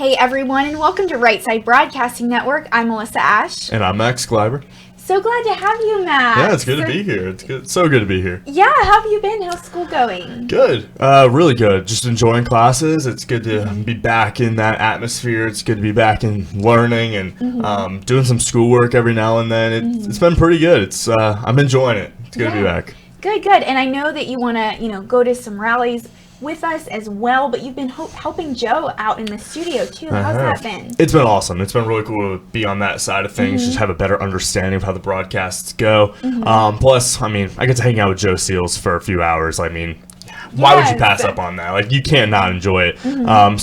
Hey everyone, and welcome to Right Side Broadcasting Network. I'm Alyssa Ashe. And I'm Max Kleiber. So glad to have you, Max. Yeah, it's good to be here. It's good. So good to be here. Yeah, how have you been? How's school going? Good. Really good. Just enjoying classes. It's good to be back in that atmosphere. It's good to be back in learning and doing some schoolwork every now and then. It's been pretty good. I'm enjoying it. It's good to be back. Good. And I know that you want to, go to some rallies with us as well, but you've been helping Joe out in the studio too. How's that been? It's been awesome. It's been really cool to be on that side of things, just have a better understanding of how the broadcasts go. Plus, I get to hang out with Joe Seals for a few hours. Why would you pass up on that? You can't not enjoy it.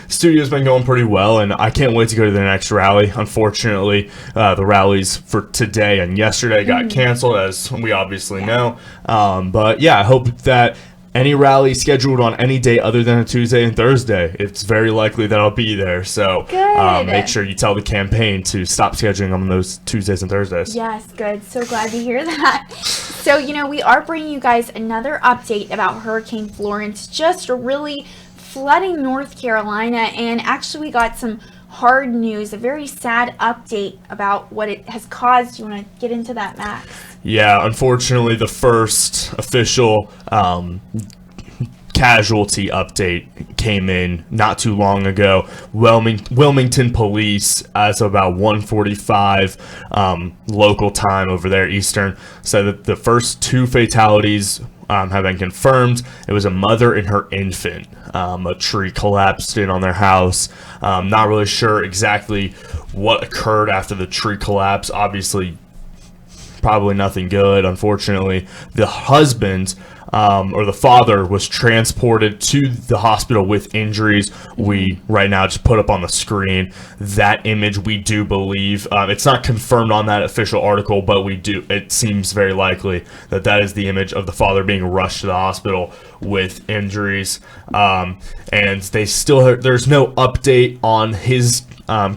Studio's been going pretty well, and I can't wait to go to the next rally. Unfortunately, the rallies for today and yesterday got canceled, as we obviously know. But yeah, I hope that any rally scheduled on any day other than a Tuesday and Thursday, it's very likely that I'll be there. So make sure you tell the campaign to stop scheduling on those Tuesdays and Thursdays. Yes, good. So glad to hear that. So, we are bringing you guys another update about Hurricane Florence, just really flooding North Carolina. And actually, we got some hard news, a very sad update about what it has caused. You want to get into that, Max? Yeah, unfortunately, the first official casualty update came in not too long ago. Wilmington police, as of about 1:45 local time over there, Eastern, said that the first two fatalities have been confirmed. It was a mother and her infant. A tree collapsed in on their house. Not really sure exactly what occurred after the tree collapse. Obviously, probably nothing good. Unfortunately, the husband or the father was transported to the hospital with injuries. We right now just put up on the screen that image. We do believe it's not confirmed on that official article, but it seems very likely that is the image of the father being rushed to the hospital with injuries. And there's no update on his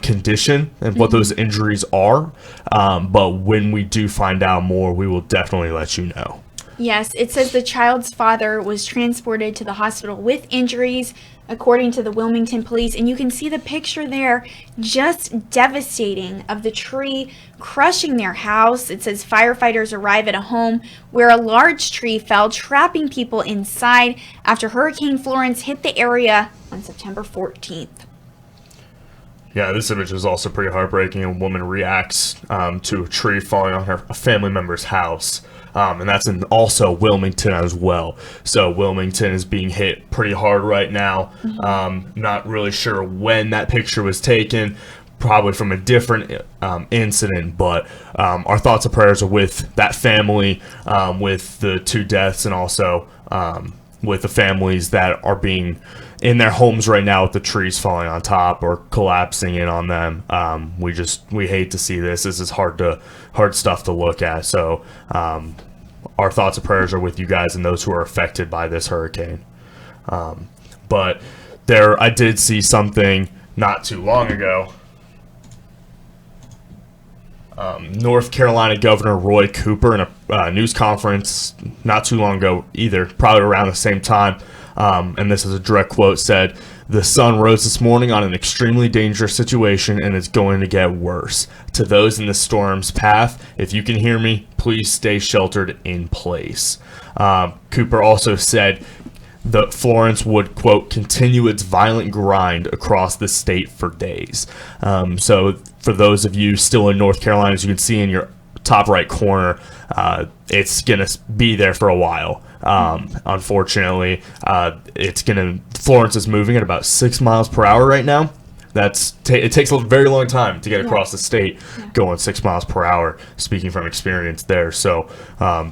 condition and what those injuries are. But when we do find out more, we will definitely let you know. Yes, it says the child's father was transported to the hospital with injuries, according to the Wilmington police. And you can see the picture there, just devastating, of the tree crushing their house. It says firefighters arrive at a home where a large tree fell, trapping people inside after Hurricane Florence hit the area on September 14th. Yeah, this image is also pretty heartbreaking. A woman reacts to a tree falling on a family member's house. And that's in also Wilmington as well. So Wilmington is being hit pretty hard right now. Not really sure when that picture was taken, probably from a different incident, but our thoughts and prayers are with that family, with the two deaths, and also with the families that are being in their homes right now with the trees falling on top or collapsing in on them. We hate to see this. This is hard stuff to look at. So our thoughts and prayers are with you guys and those who are affected by this hurricane. But I did see something not too long ago. North Carolina Governor Roy Cooper, in a news conference not too long ago either, probably around the same time, and this is a direct quote, said, "The sun rose this morning on an extremely dangerous situation, and it's going to get worse. To those in the storm's path, if you can hear me, please stay sheltered in place." Cooper also said that Florence would, quote, "continue its violent grind across the state for days." So for those of you still in North Carolina, as you can see in your top right corner, it's going to be there for a while. Unfortunately, Florence is moving at about 6 miles per hour right now. It takes a very long time to get across the state going 6 miles per hour, speaking from experience there. So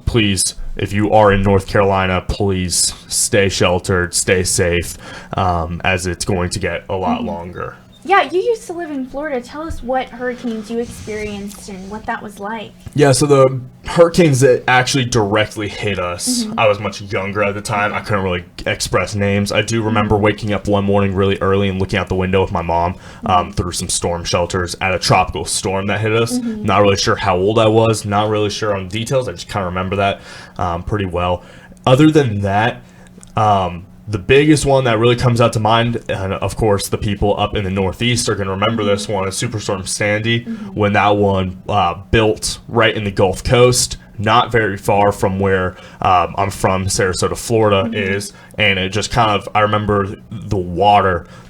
please, if you are in North Carolina, please stay sheltered, stay safe, as it's going to get a lot longer. Yeah, you used to live in Florida. Tell us what hurricanes you experienced and what that was like. Yeah, so the hurricanes that actually directly hit us, I was much younger at the time. I couldn't really express names. I do remember waking up one morning really early and looking out the window with my mom through some storm shelters at a tropical storm that hit us. Not really sure how old I was. Not really sure on details. I just kind of remember that pretty well. Other than that, The biggest one that really comes out to mind, and of course the people up in the Northeast are going to remember this one, is Superstorm Sandy, when that one built right in the Gulf Coast, not very far from where I'm from, Sarasota, Florida is, and it just kind of, I remember the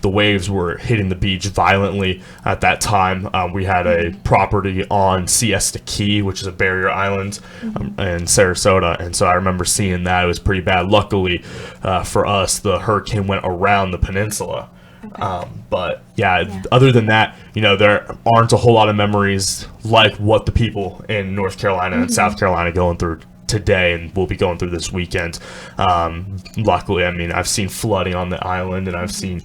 waves were hitting the beach violently at that time. We had a property on Siesta Key, which is a barrier island in Sarasota, and so I remember seeing that. It was pretty bad. Luckily for us, the hurricane went around the peninsula. But yeah, other than that, there aren't a whole lot of memories like what the people in North Carolina and South Carolina going through today and will be going through this weekend. Luckily, I mean, I've seen flooding on the island, and I've seen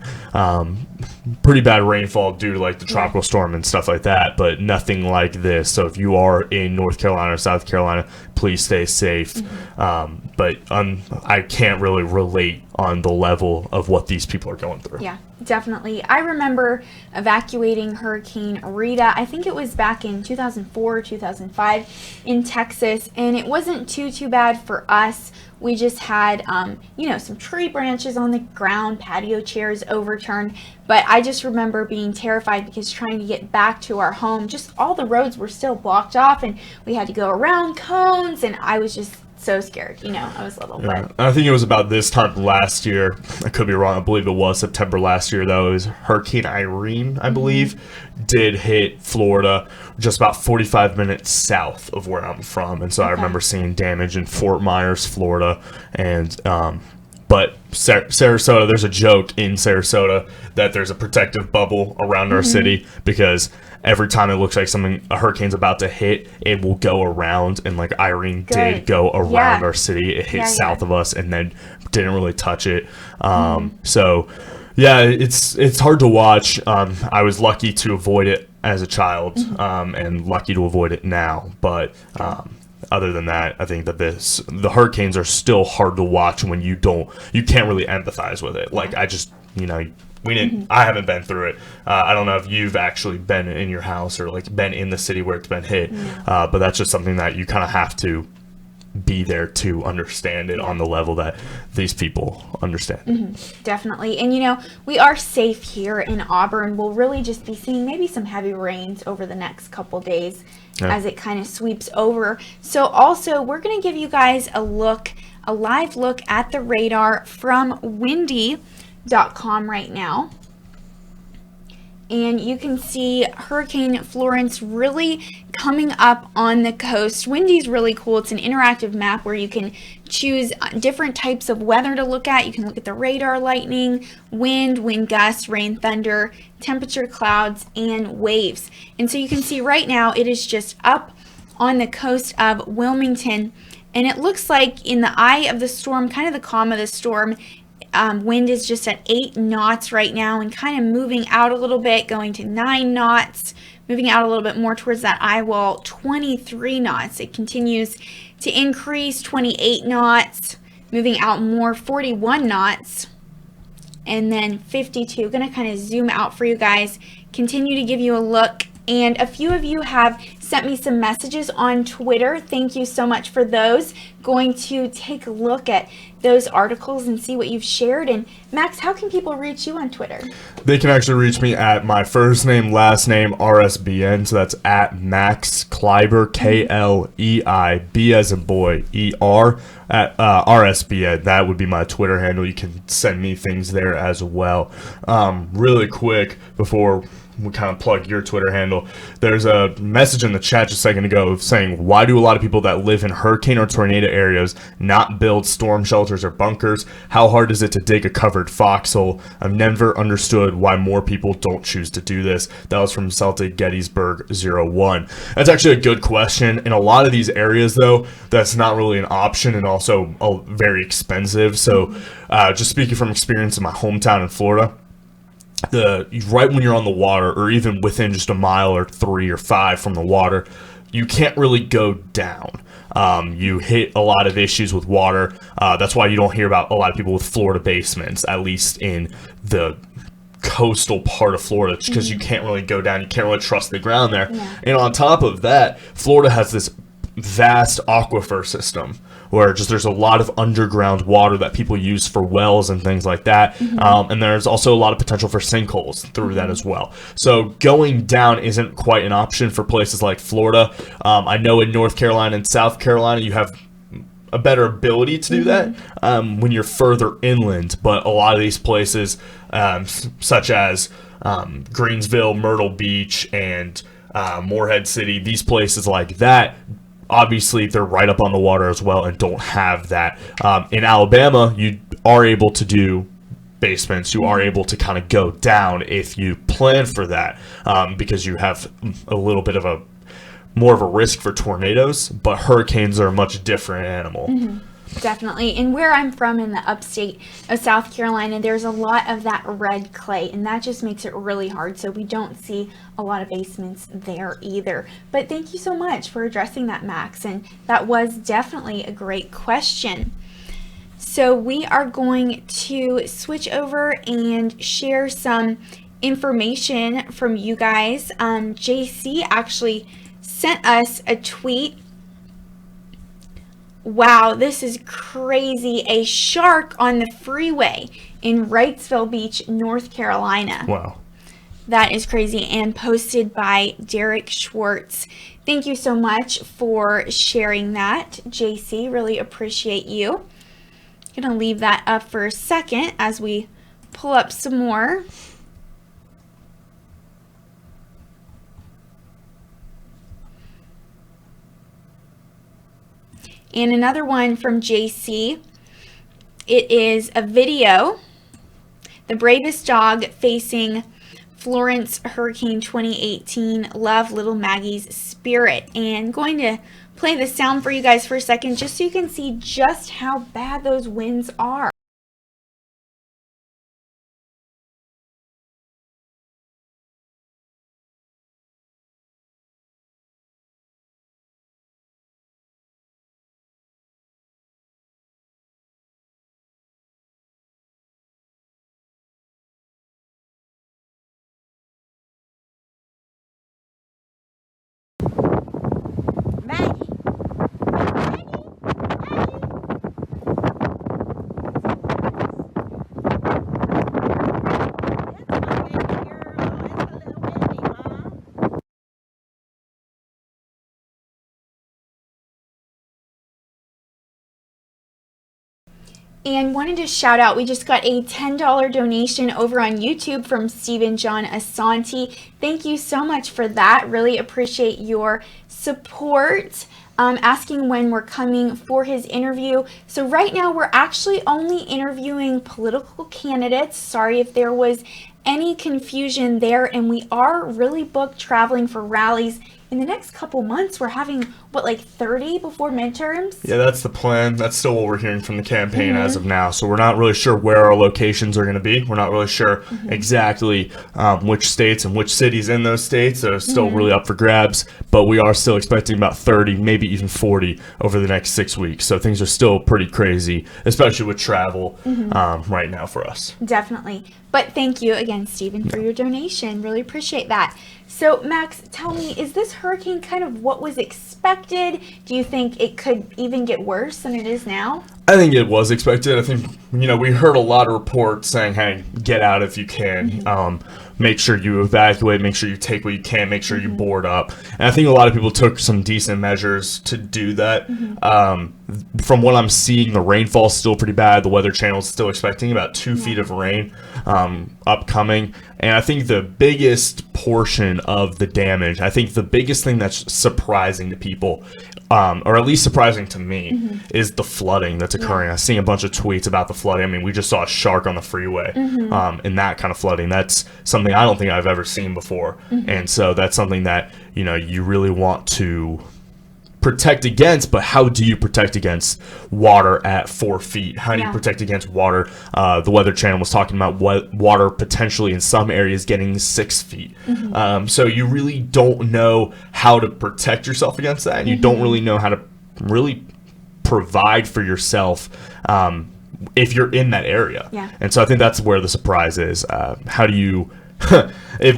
pretty bad rainfall due to like the tropical storm and stuff like that, but nothing like this. So if you are in North Carolina or South Carolina, please stay safe. But I can't really relate on the level of what these people are going through. Yeah, definitely. I remember evacuating Hurricane Rita. I think it was back in 2004, 2005 in Texas, and it wasn't too bad for us. We just had, some tree branches on the ground, patio chairs overturned. But I just remember being terrified because trying to get back to our home, just all the roads were still blocked off, and we had to go around cones, and I was just so scared. I was little. Yeah. But I think it was about this time last year. I could be wrong. I believe it was September last year, though. It was Hurricane Irene, I believe, did hit Florida just about 45 minutes south of where I'm from. And so I remember seeing damage in Fort Myers, Florida. And but Sarasota, there's a joke in Sarasota that there's a protective bubble around our city, because every time it looks like a hurricane's about to hit, it will go around, and like Irene did go around our city. It hit south of us and then didn't really touch it. So yeah, it's hard to watch. I was lucky to avoid it as a child, and lucky to avoid it now, but other than that, I think that the hurricanes are still hard to watch when you can't really empathize with it. Like, I just, we didn't, I haven't been through it. I don't know if you've actually been in your house or like been in the city where it's been hit, but that's just something that you kind of have to be there to understand it on the level that these people understand. Definitely. And we are safe here in Auburn. We'll really just be seeing maybe some heavy rains over the next couple days as it kind of sweeps over. So also, we're going to give you guys a live look at the radar from windy.com right now. And you can see Hurricane Florence really coming up on the coast. Windy's really cool. It's an interactive map where you can choose different types of weather to look at. You can look at the radar, lightning, wind gusts, rain, thunder, temperature, clouds, and waves. And so you can see right now it is just up on the coast of Wilmington. And it looks like in the eye of the storm, kind of the calm of the storm, wind is just at 8 knots right now and kind of moving out a little bit, going to 9 knots, moving out a little bit more towards that eye wall, 23 knots. It continues to increase, 28 knots, moving out more, 41 knots, and then 52. Going to kind of zoom out for you guys, continue to give you a look. And a few of you have sent me some messages on Twitter. Thank you so much for those. Going to take a look at those articles and see what you've shared. And Max, how can people reach you on Twitter? They can actually reach me at my first name, last name, RSBN. So that's at Max Kleiber, Kleib as in boy, ER, at RSBN. That would be my Twitter handle. You can send me things there as well. Really quick, before we kind of plug your Twitter handle, there's a message in the chat just a second ago saying, why do a lot of people that live in hurricane or tornado areas not build storm shelters or bunkers? How hard is it to dig a covered foxhole? I've never understood why more people don't choose to do this. That was from Celtic Gettysburg 01. That's actually a good question. In a lot of these areas, though, that's not really an option, and also very expensive. So just speaking from experience in my hometown in Florida, right when you're on the water, or even within just a mile or 3 or 5 from the water, you can't really go down. You hit a lot of issues with water. That's why you don't hear about a lot of people with Florida basements, at least in the coastal part of Florida, because you can't really go down. You can't really trust the ground there. And on top of that, Florida has this vast aquifer system where just there's a lot of underground water that people use for wells and things like that. And there's also a lot of potential for sinkholes through that as well. So going down isn't quite an option for places like Florida. I know in North Carolina and South Carolina you have a better ability to do that when you're further inland, but a lot of these places such as Greensville, Myrtle Beach, and Morehead City, these places like that, obviously they're right up on the water as well and don't have that. In Alabama, you are able to do basements. You are able to kind of go down if you plan for that, because you have a little bit of a more of a risk for tornadoes, but hurricanes are a much different animal. Definitely. And where I'm from in the upstate of South Carolina, there's a lot of that red clay, and that just makes it really hard. So we don't see a lot of basements there either. But thank you so much for addressing that, Max. And that was definitely a great question. So we are going to switch over and share some information from you guys. JC actually sent us a tweet. Wow, this is crazy. A shark on the freeway in Wrightsville Beach, North Carolina. Wow. That is crazy, and posted by Derek Schwartz. Thank you so much for sharing that, JC. Really appreciate you. I'm going to leave that up for a second as we pull up some more. And another one from JC. It is a video. The bravest dog facing Florence Hurricane 2018. Love little Maggie's spirit. And going to play the sound for you guys for a second just so you can see just how bad those winds are. And wanted to shout out, we just got a $10 donation over on YouTube from Stephen John Asante. Thank you so much for that. Really appreciate your support. Asking when we're coming for his interview. So right now we're actually only interviewing political candidates. Sorry if there was any confusion there. And we are really booked traveling for rallies. In the next couple months, we're having, what, like 30 before midterms? Yeah, that's the plan. That's still what we're hearing from the campaign as of now. So we're not really sure where our locations are going to be. We're not really sure exactly which states and which cities in those states. So it's still really up for grabs. But we are still expecting about 30, maybe even 40 over the next 6 weeks. So things are still pretty crazy, especially with travel right now for us. Definitely. But thank you again, Stephen, for your donation. Really appreciate that. So, Max, tell me, is this hurricane kind of what was expected? Do you think it could even get worse than it is now? I think it was expected. I think, we heard a lot of reports saying, hey, get out if you can. Make sure you evacuate, make sure you take what you can, make sure you board up. And I think a lot of people took some decent measures to do that. From what I'm seeing, the rainfall is still pretty bad. The Weather Channel is still expecting about 2 feet of rain upcoming. And I think the biggest portion of the damage, I think the biggest thing that's surprising to people, or at least surprising to me, is the flooding that's occurring. I've seen a bunch of tweets about the flooding. I mean, we just saw a shark on the freeway, and that kind of flooding. That's something I don't think I've ever seen before. And so that's something that, you really want to protect against, but how do you protect against water at 4 feet? How do you protect against water? The Weather Channel was talking about water potentially in some areas getting 6 feet. So you really don't know how to protect yourself against that, and you don't really know how to really provide for yourself if you're in that area. And so I think that's where the surprise is. How do you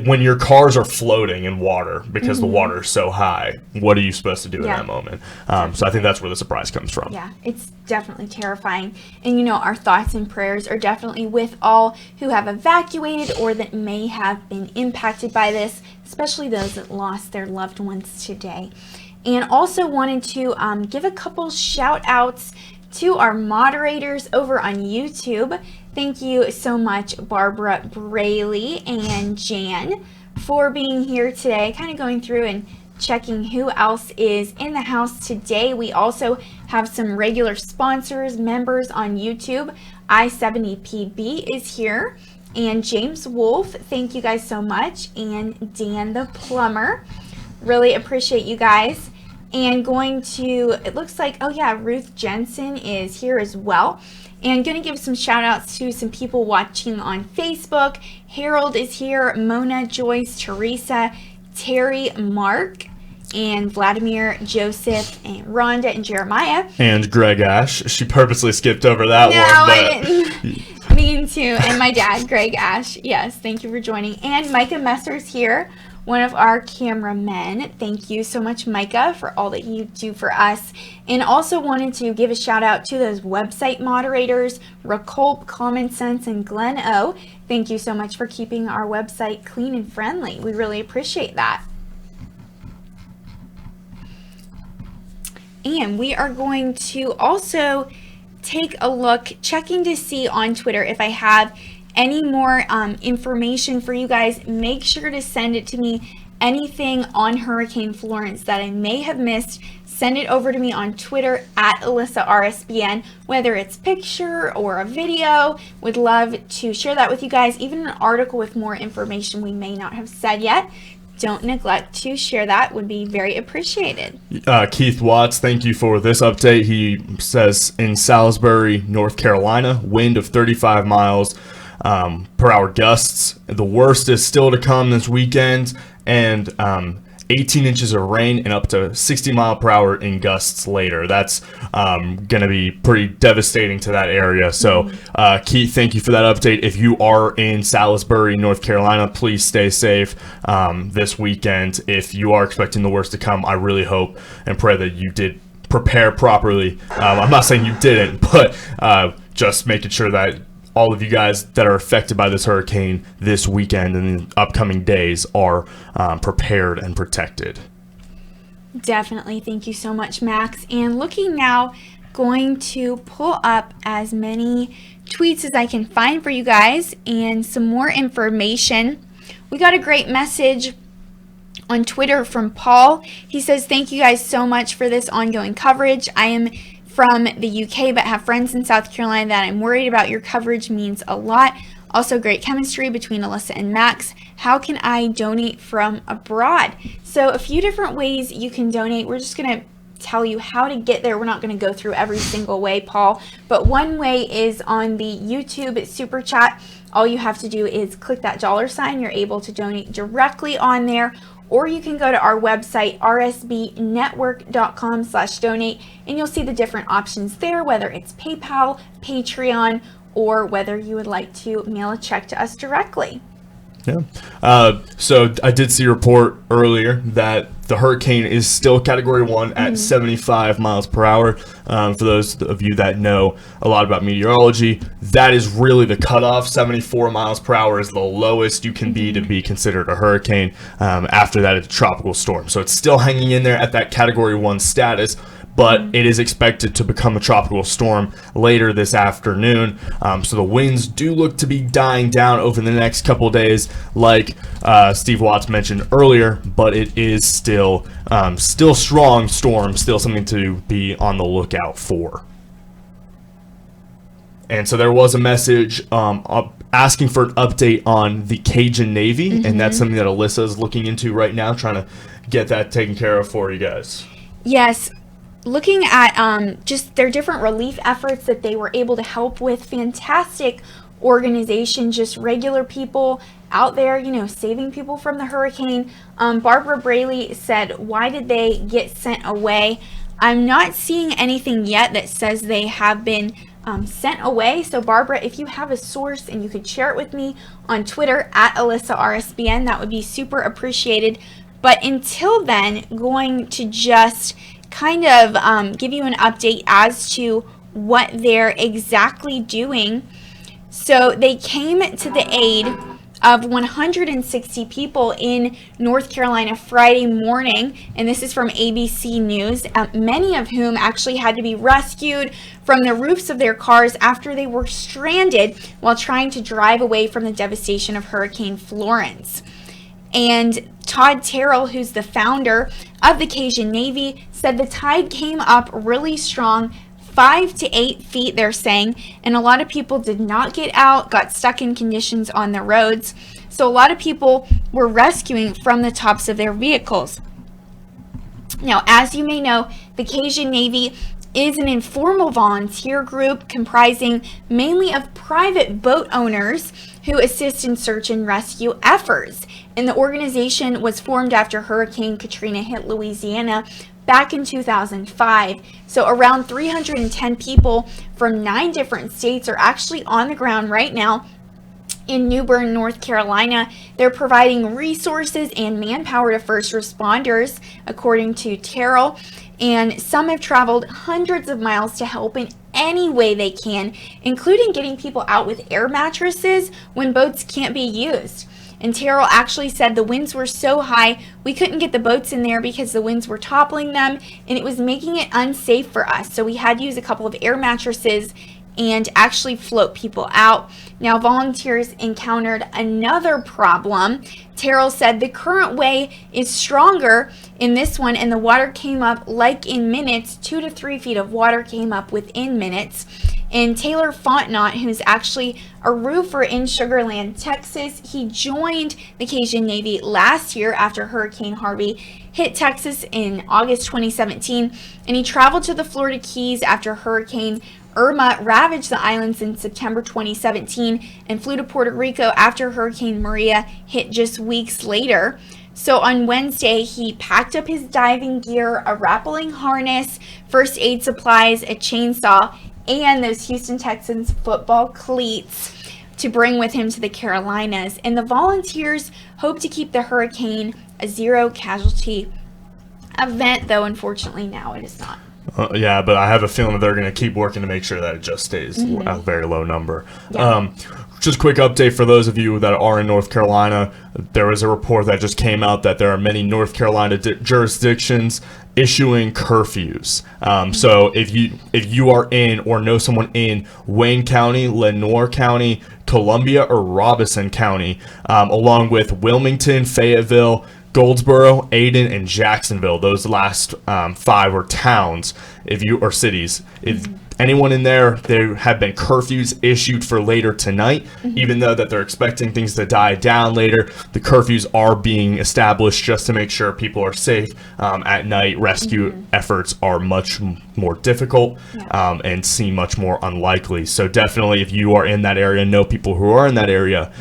when your cars are floating in water because the water is so high, what are you supposed to do in that moment? So I think that's where the surprise comes from. Yeah, it's definitely terrifying. And, you know, our thoughts and prayers are definitely with all who have evacuated or that may have been impacted by this, especially those that lost their loved ones today. And also wanted to give a couple shout outs to our moderators over on YouTube. Thank you so much, Barbara Braley and Jan, for being here today, kind of going through and checking who else is in the house today. We also have some regular sponsors, members on YouTube. I70PB is here, and James Wolf, thank you guys so much, and Dan the Plumber. Really appreciate you guys. And going to, it looks like, oh yeah, Ruth Jensen is here as well. And going to give some shout outs to some people watching on Facebook. Harold is here, Mona, Joyce, Teresa, Terry, Mark, and Vladimir, Joseph, and Rhonda, and Jeremiah. And Greg Ashe. She purposely skipped over that one. No, I didn't mean to. And my dad, Greg Ashe. Yes, thank you for joining. And Micah Messer's here, one of our cameramen. Thank you so much, Micah, for all that you do for us. And also wanted to give a shout out to those website moderators, Racolp, Common Sense, and Glenn O. Thank you so much for keeping our website clean and friendly. We really appreciate that. And we are going to also take a look, checking to see on Twitter if I have any more information for you guys. Make sure to send it to me. Anything on Hurricane Florence that I may have missed, send it over to me on Twitter at Alyssa RSBN, whether it's picture or a video. Would love to share that with you guys. Even an article with more information we may not have said yet. Don't neglect to share that. Would be very appreciated. Keith Watts, thank you for this update. He says in Salisbury, North Carolina, wind of 35 miles per hour gusts. The worst is still to come this weekend, and 18 inches of rain and up to 60 mile per hour in gusts later. That's going to be pretty devastating to that area. So Keith, thank you for that update. If you are in Salisbury, North Carolina, please stay safe this weekend. If you are expecting the worst to come, I really hope and pray that you did prepare properly. I'm not saying you didn't, but just making sure that all of you guys that are affected by this hurricane this weekend and the upcoming days are prepared and protected. Definitely. Thank you so much, Max. And looking now, going to pull up as many tweets as I can find for you guys and some more information. We got a great message on Twitter from Paul. He says, thank you guys so much for this ongoing coverage. I am from the UK but have friends in South Carolina that I'm worried about. Your coverage means a lot. Also great chemistry between Alyssa and Max. How can I donate from abroad? So a few different ways you can donate. We're just going to tell you how to get there. We're not going to go through every single way, Paul, but one way is on the YouTube super chat. All you have to do is click that $sign. You're able to donate directly on there. Or you can go to our website, rsbnetwork.com/donate, and you'll see the different options there, whether it's PayPal, Patreon, or whether you would like to mail a check to us directly. Yeah. So I did see a report earlier that the hurricane is still Category 1 at 75 miles per hour. For those of you that know a lot about meteorology, that is really the cutoff. 74 miles per hour is the lowest you can be to be considered a hurricane. After that, it's a tropical storm. So it's still hanging in there at that Category 1 status, but it is expected to become a tropical storm later this afternoon. So the winds do look to be dying down over the next couple days, like Steve Watts mentioned earlier, but it is still strong storm, still something to be on the lookout for. And so there was a message asking for an update on the Cajun Navy, and that's something that Alyssa is looking into right now, trying to get that taken care of for you guys. Yes. Looking at just their different relief efforts that they were able to help with. Fantastic organization, just regular people out there, you know, saving people from the hurricane. Barbara Braley said, why did they get sent away? I'm not seeing anything yet that says they have been sent away. So Barbara, if you have a source and you could share it with me on Twitter at Alyssa RSBN, that would be super appreciated. But until then, going to just kind of give you an update as to what they're exactly doing. So they came to the aid of 160 people in North Carolina Friday morning, and this is from ABC News, many of whom actually had to be rescued from the roofs of their cars after they were stranded while trying to drive away from the devastation of Hurricane Florence. And Todd Terrell, who's the founder of the Cajun Navy, said the tide came up really strong, 5 to 8 feet, they're saying, and a lot of people did not get out, got stuck in conditions on the roads. So a lot of people were rescuing from the tops of their vehicles. Now, as you may know, the Cajun Navy is an informal volunteer group comprising mainly of private boat owners who assist in search and rescue efforts. And the organization was formed after Hurricane Katrina hit Louisiana back in 2005. So around 310 people from 9 different states are actually on the ground right now in New Bern, North Carolina. They're providing resources and manpower to first responders, according to Terrell. And some have traveled hundreds of miles to help in any way they can, including getting people out with air mattresses when boats can't be used. And Terrell actually said the winds were so high, we couldn't get the boats in there because the winds were toppling them, and it was making it unsafe for us. So we had to use a couple of air mattresses and actually float people out. Now, volunteers encountered another problem. Terrell said the current way is stronger in this one, and the water came up like in minutes. 2 to 3 feet of water came up within minutes. And Taylor Fontenot, who's actually a roofer in Sugar Land, Texas, he joined the Cajun Navy last year after Hurricane Harvey hit Texas in August 2017, and he traveled to the Florida Keys after Hurricane Irma ravaged the islands in September 2017 and flew to Puerto Rico after Hurricane Maria hit just weeks later. So on Wednesday, he packed up his diving gear, a rappelling harness, first aid supplies, a chainsaw, and those Houston Texans football cleats to bring with him to the Carolinas. And the volunteers hope to keep the hurricane a 0 casualty event, though unfortunately now it is not. Yeah, but I have a feeling that they're going to keep working to make sure that it just stays a very low number. Yeah. Just a quick update for those of you that are in North Carolina. There was a report that just came out that there are many North Carolina jurisdictions issuing curfews. So if you are in or know someone in Wayne County, Lenoir County, Columbia, or Robeson County, along with Wilmington, Fayetteville, Goldsboro, Ayden, and Jacksonville, those last 5 are towns, or cities. If anyone in there have been curfews issued for later tonight, even though that they're expecting things to die down later. The curfews are being established just to make sure people are safe at night. Rescue efforts are much more difficult and seem much more unlikely. So definitely, if you are in that area, know people who are in that area,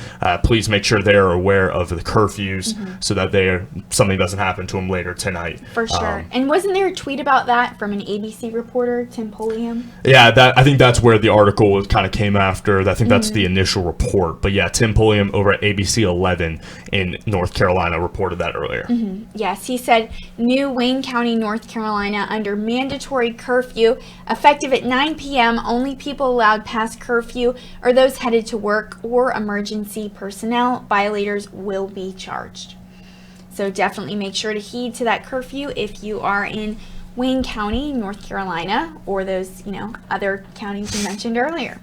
please make sure they are aware of the curfews so that something doesn't happen to them later tonight. For sure. And wasn't there a tweet about that from an ABC reporter, Tim Pulliam? Yeah, I think that's where the article kind of came after. I think that's the initial report. But yeah, Tim Pulliam over at ABC 11 in North Carolina reported that earlier. Yes, he said new Wayne County, North Carolina under mandatory curfew effective at 9 p.m. Only people allowed past curfew are those headed to work or emergency personnel. Violators will be charged. So definitely make sure to heed to that curfew if you are in Wayne County, North Carolina, or those, other counties you mentioned earlier.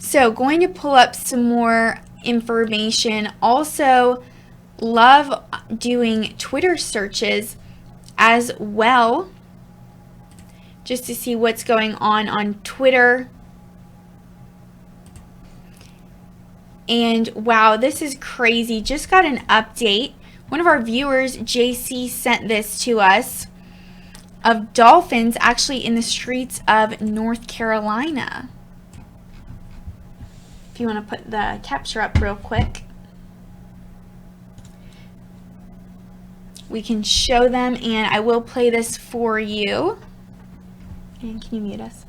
So going to pull up some more information. Also, love doing Twitter searches as well, just to see what's going on Twitter. And wow, this is crazy. Just got an update. One of our viewers, JC, sent this to us of dolphins actually in the streets of North Carolina. If you want to put the capture up real quick, we can show them, and I will play this for you. And can you mute us?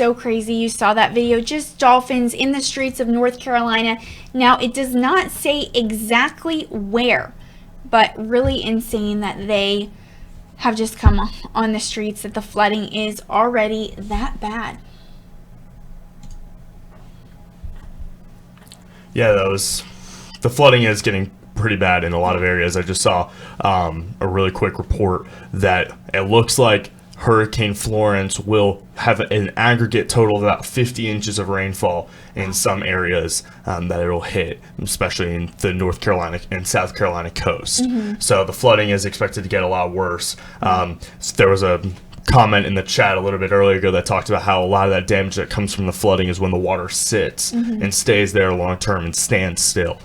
so crazy. You saw that video, just dolphins in the streets of North Carolina. Now, it does not say exactly where, but really insane that they have just come on the streets, that the flooding is already that bad. Yeah, the flooding is getting pretty bad in a lot of areas. I just saw a really quick report that it looks like Hurricane Florence will have an aggregate total of about 50 inches of rainfall in some areas that it'll hit, especially in the North Carolina and South Carolina coast. So the flooding is expected to get a lot worse. So there was a comment in the chat a little bit earlier ago that talked about how a lot of that damage that comes from the flooding is when the water sits and stays there long term and stands still.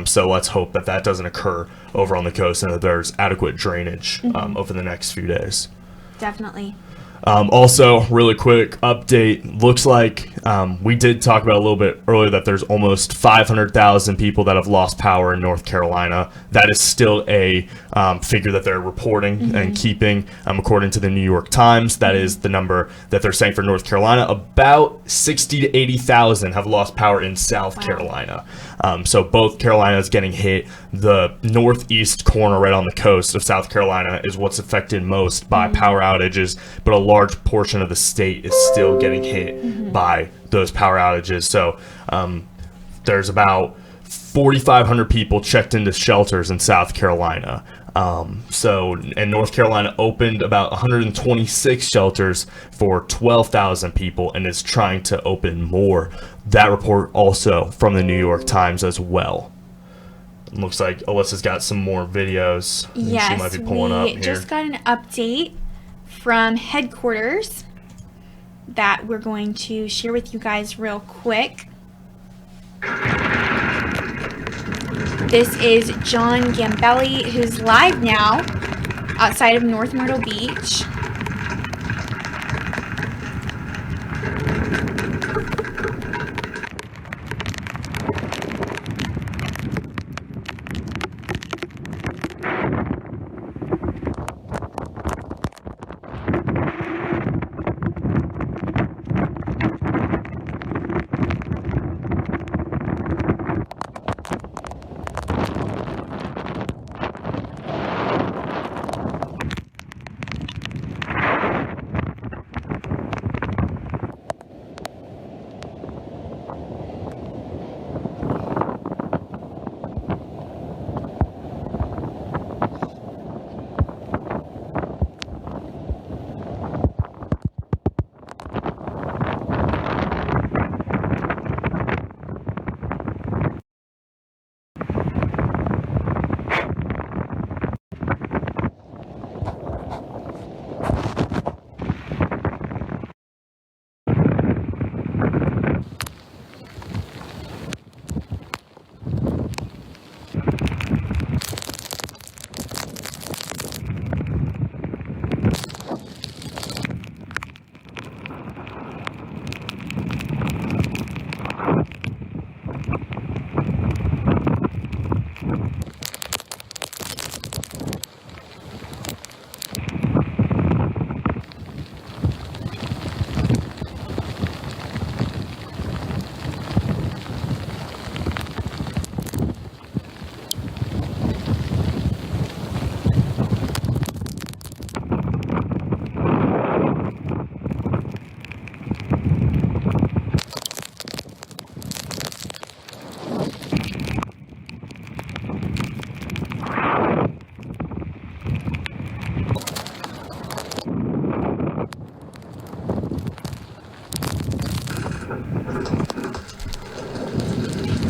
So let's hope that that doesn't occur over on the coast and that there's adequate drainage over the next few days. Definitely. Also, really quick update. Looks like we did talk about a little bit earlier that there's almost 500,000 people that have lost power in North Carolina. That is still a figure that they're reporting and keeping. According to the New York Times, that is the number that they're saying for North Carolina. About 60 to 80,000 have lost power in South Carolina. So both Carolinas getting hit. The northeast corner right on the coast of South Carolina is what's affected most by power outages, but a large portion of the state is still getting hit by those power outages. So there's about 4,500 people checked into shelters in South Carolina. And North Carolina opened about 126 shelters for 12,000 people and is trying to open more. That report also from the New York Times as well. It looks like Alyssa's got some more videos. Yes, she might be pulling up we here. just got an update from headquarters that we're going to share with you guys real quick. This is John Gambelli, who's live now outside of North Myrtle Beach.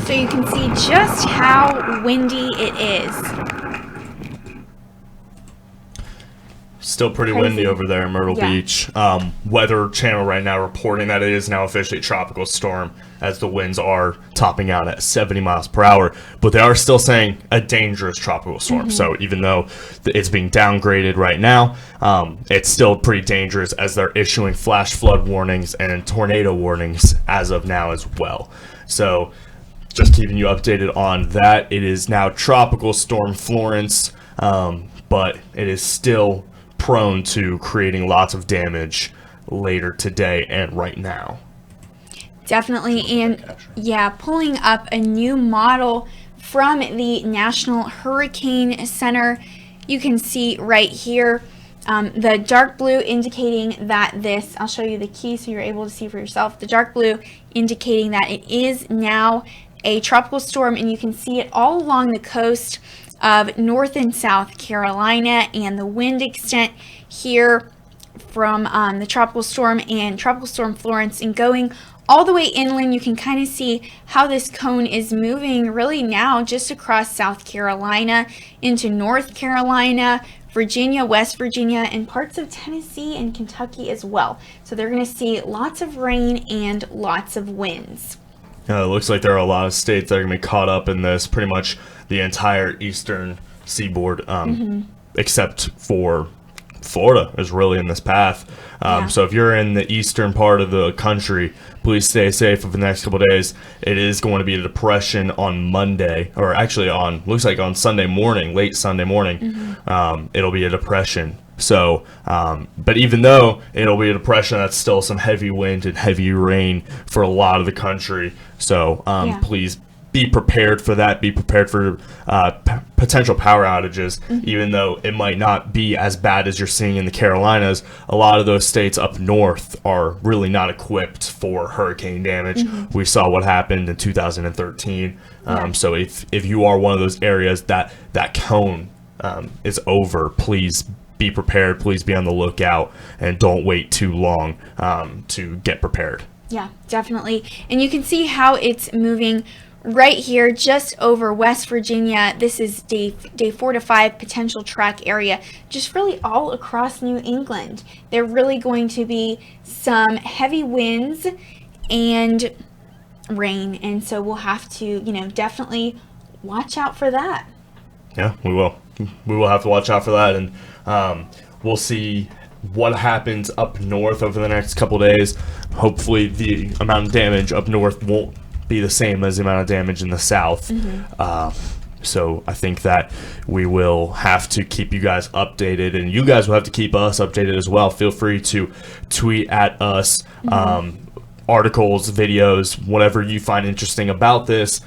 So you can see just how windy it is. Still pretty windy over there in Myrtle Beach. Weather Channel right now reporting that it is now officially a tropical storm as the winds are topping out at 70 miles per hour. But they are still saying a dangerous tropical storm. So even though it's being downgraded right now, it's still pretty dangerous as they're issuing flash flood warnings and tornado warnings as of now as well. So just keeping you updated on that. It is now Tropical Storm Florence, but it is still prone to creating lots of damage later today and right now. Definitely. And yeah, pulling up a new model from the National Hurricane Center. You can see right here the dark blue indicating that this, I'll show you the key so you're able to see for yourself. The dark blue indicating that it is now a tropical storm, and you can see it all along the coast of North and South Carolina, and the wind extent here from the tropical storm and Tropical Storm Florence, and going all the way inland. You can kind of see how this cone is moving really now just across South Carolina into North Carolina, Virginia, West Virginia, and parts of Tennessee and Kentucky as well. So they're going to see lots of rain and lots of winds. It looks like there are a lot of states that are going to be caught up in this, pretty much the entire eastern seaboard, except for Florida is really in this path. So if you're in the eastern part of the country, please stay safe over the next couple of days. It is going to be a depression on Monday, or actually looks like on Sunday morning, late Sunday morning. It'll be a depression. So, but even though it'll be a depression, that's still some heavy wind and heavy rain for a lot of the country. So please be prepared for that. Be prepared for potential power outages, even though it might not be as bad as you're seeing in the Carolinas. A lot of those states up north are really not equipped for hurricane damage. We saw what happened in 2013. So if you are one of those areas that cone is over, please be prepared. Please be on the lookout and don't wait too long to get prepared. Yeah, definitely. And you can see how it's moving right here just over West Virginia. This is day 4 to 5 potential track area, just really all across New England. There are really going to be some heavy winds and rain, and so we'll have to, definitely watch out for that. Yeah, we will. We will have to watch out for that, and we'll see what happens up north over the next couple days. Hopefully the amount of damage up north won't be the same as the amount of damage in the south. So I think that we will have to keep you guys updated, and you guys will have to keep us updated as well. Feel free to tweet at us articles, videos, whatever you find interesting about this.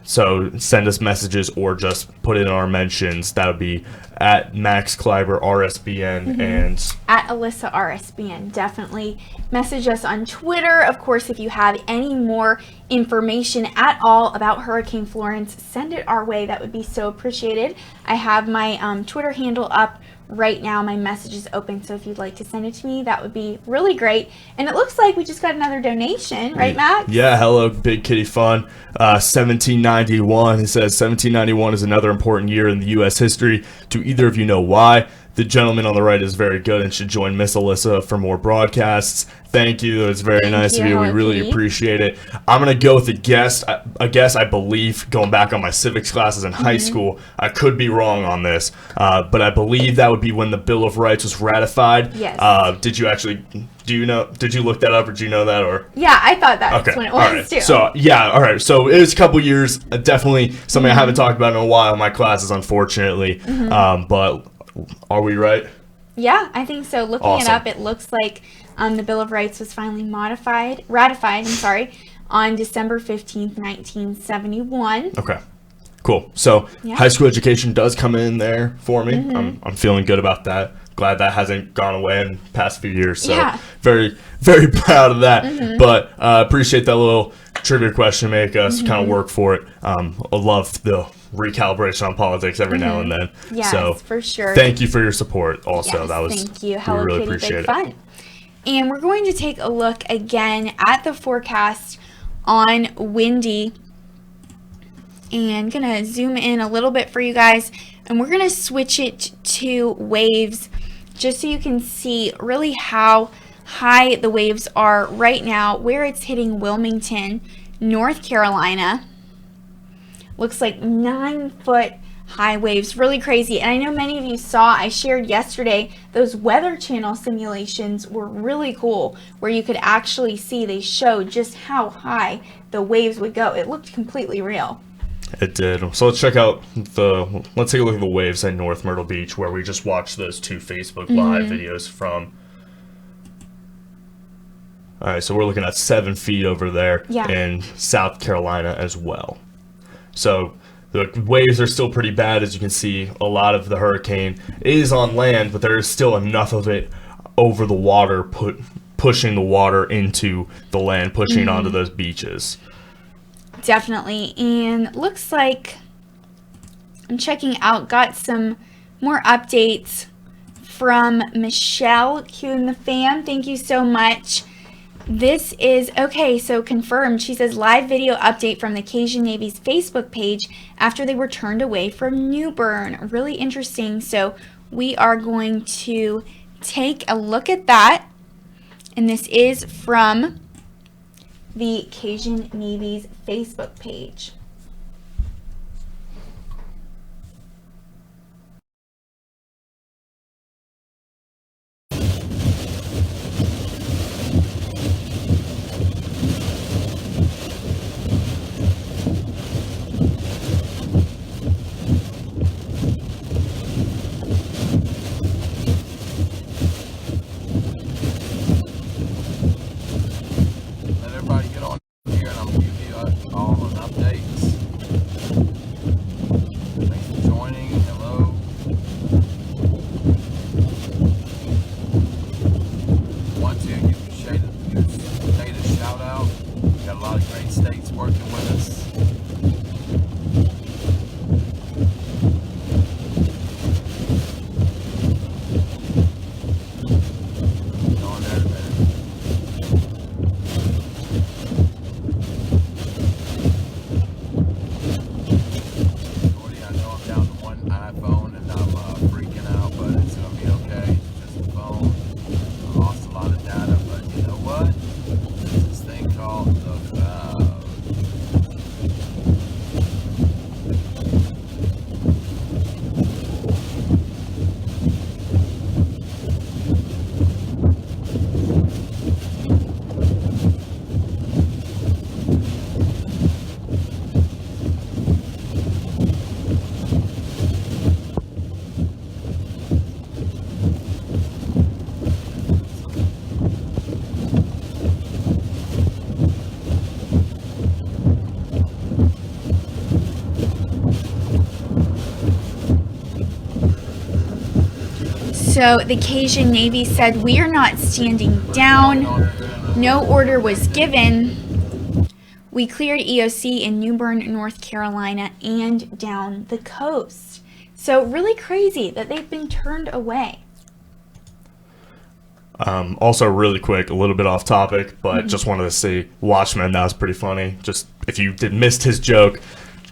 So send us messages or just put it in our mentions. That would be at Max Kleiber RSBN and at Alyssa RSBN. Definitely message us on Twitter. Of course, if you have any more information at all about Hurricane Florence, send it our way. That would be so appreciated. I have my Twitter handle up right now. My message is open, so if you'd like to send it to me, that would be really great. And it looks like we just got another donation, right, Max? Yeah, hello, Big Kitty Fun. 1791. It says 1791 is another important year in the U.S. history. Do either of you know why? The gentleman on the right is very good and should join Miss Alyssa for more broadcasts. Thank you. It's very nice of you. We really appreciate it. I'm going to go with a guess. I believe, going back on my civics classes in high school, I could be wrong on this, but I believe that would be when the Bill of Rights was ratified. Yes. Did you look that up, or do you know that? Or yeah, I thought that's when it was too. So yeah, all right. So it was a couple years. Definitely something I haven't talked about in a while in my classes, unfortunately. But are we right? Yeah, I think so. Looking it up, it looks like the Bill of Rights was finally ratified, on December 15th, 1971. Okay, cool. So high school education does come in there for me. I'm feeling good about that. Glad that hasn't gone away in the past few years. So very, very proud of that. But appreciate that little trivia question. Make us kind of work for it. I love the recalibration on politics every now and then. Yes, so for sure. Thank you for your support. Also, yes, that was thank you. Hello, really Kitty, appreciate big fun. And we're going to take a look again at the forecast on windy, and gonna zoom in a little bit for you guys, and we're gonna switch it to waves just so you can see really how high the waves are right now, where it's hitting Wilmington, North Carolina. Looks like 9-foot high waves, really crazy. And I know many of you saw, I shared yesterday, those Weather Channel simulations were really cool, where you could actually see, they showed just how high the waves would go. It looked completely real. It did. So let's take a look at the waves at North Myrtle Beach, where we just watched those two Facebook Live videos from. All right, so we're looking at 7 feet over there Yeah. in South Carolina as well. So the waves are still pretty bad. As you can see, a lot of the hurricane is on land, but there is still enough of it over the water, pushing the water into the land, pushing it onto those beaches. Definitely. And looks like I'm checking out, got some more updates from Michelle, Q and the fam. Thank you so much. This is, okay, so confirmed. She says, live video update from the Cajun Navy's Facebook page after they were turned away from New Bern. Really interesting. So we are going to take a look at that. And this is from the Cajun Navy's Facebook page. Let everybody get on here and I'm going to give you all an updates. Thanks for joining. Hello. Want to give your state a shout out. Got a lot of great states working with us. On there, man. Gordy, I know I'm down to one iPhone and I'm freaking out, but it's going to be okay. It's just a phone. I lost a lot of data, but you know what? There's this thing called the cloud. So the Cajun Navy said, we are not standing down. No order was given. We cleared EOC in New Bern, North Carolina, and down the coast. So really crazy that they've been turned away. Also, really quick, a little bit off topic, but just wanted to see Watchmen. That was pretty funny. Just if you missed his joke,